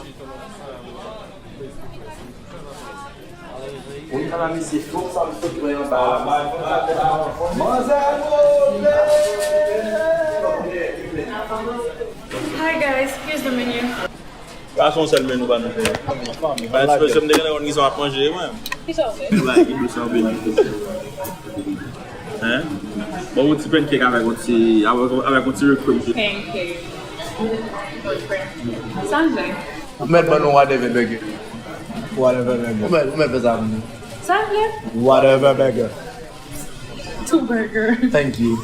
Hi guys, here's the menu. Façon c'est le menu pas nous faire. Parce que je me dis qu'on ils ont à manger moi. Qui ça fait? Ouais, ils sont bien. Hein? Bon, tu prends cake avec un petit recruit. Pancake. Sunday. Met but no whatever burger. Whatever burger. Met ça. Sunday? Whatever burger. 2 burger. Thank you.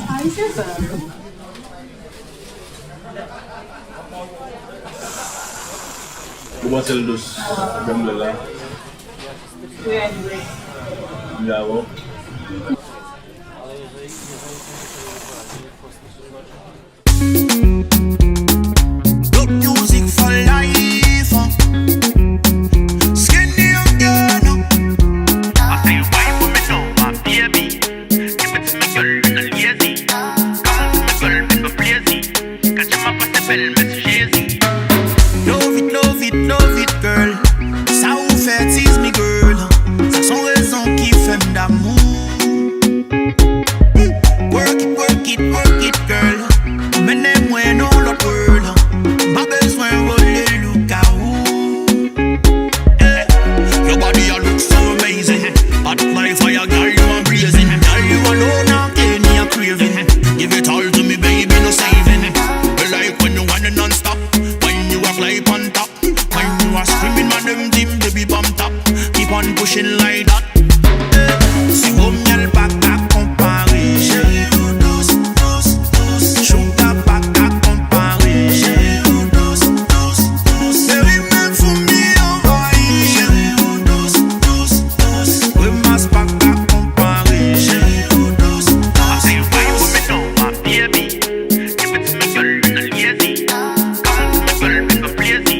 How you say that? Comment c'est le douce? Comme le là. Yeah. Bravo. Good music for life. Skinny again. I say wine for me now, my baby. Give it to me, girl, in a lazy. Come to me, girl, in a blazy. Catch him up at the bell, Miss Jay-Z. Love it, girl. Ça vous fait tease me, girl. Ça sont raisons qui fait d'amour. Work it, girl. Menez moi dans l'autre world. Pas besoin de voler look à où. Your body a look so amazing. Hot like fire, girl, you are blazing. Girl, you alone and any a craving. Give it all to me, baby, no saving. You like when you want it non-stop. When you walk like on top. When you are screaming, man, them team, baby, bump top. Keep on pushing like that. Si vous m'y pas qu'à comparer. Chérie, ou douce. Chouka pas qu'à comparer. Chérie, ou douce. Chérie, même fou m'y envoyer. Chérie, ou douce. Oui, mas pas qu'à comparer. Chérie, ou douce. I say wine for me now, my baby. Give it to me, girl, in a lazy. Come to me, girl, in a blazy.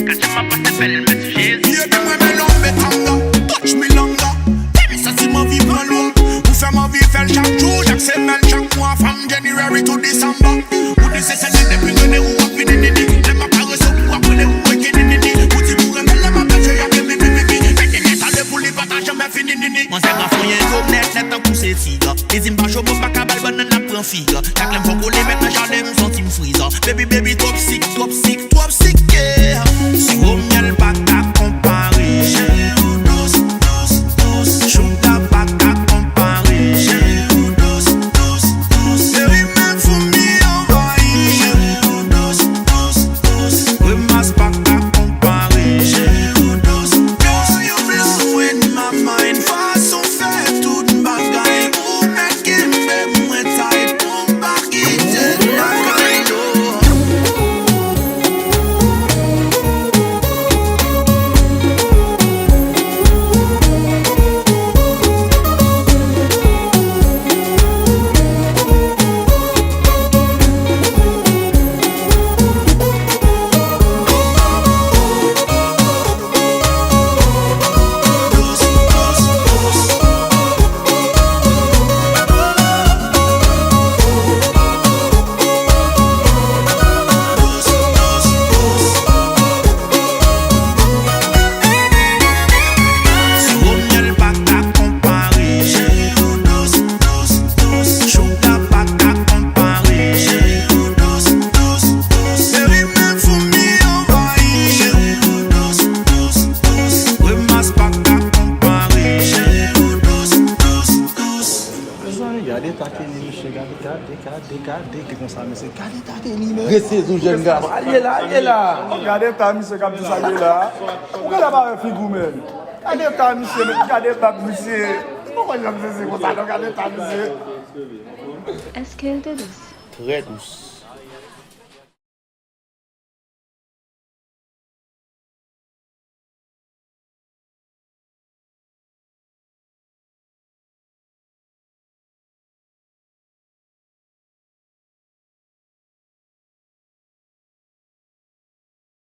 Catch him up at the bell, Miss Jay-Z. Yeah, them women love me tanga, touch me longer. Tell me ça c'est ma vie pas loin. Ou fait ma vie faire chaque jour, chaque semaine, chaque mois, from January to December. Ou dis c'est celle depuis que nous avons fini nini. Les ma paresse ou après ou wiki nini. Ou si vous remets les ma belle, j'ai y'a mi. Faites ça de pour les partages, jamais fini nini. Moi c'est ma fouille, yo net en poussé figa. Les imbaches au bon bac à balle, bonne en apprend figa. Chaque lème faut coller, maintenant j'allais me sentir freezer. Baby, top sick, yeah. Si vous m'y pas qu'à comparer. Chérie ou douce. Chouka pas qu'à comparer. Chérie ou douce. Chérie, même fou m'y envoyer. Chérie ou douce. Oui, mas pas qu'à comparer. Chérie ou douce. Girl, you blow in my mind. Façon fait toute bagaille. Pour mettre qu'il me moins tight. Pour pas quitter la caille. Restez un jeune gars. Allez là. Regardez ta monsieur comme ça là. Pourquoi là pas figou même? Regardez ta monsieur, regardez ta monsieur. Pourquoi je me fais comme ça? Regardez ta monsieur. Est-ce qu'elle était douce? Très douce.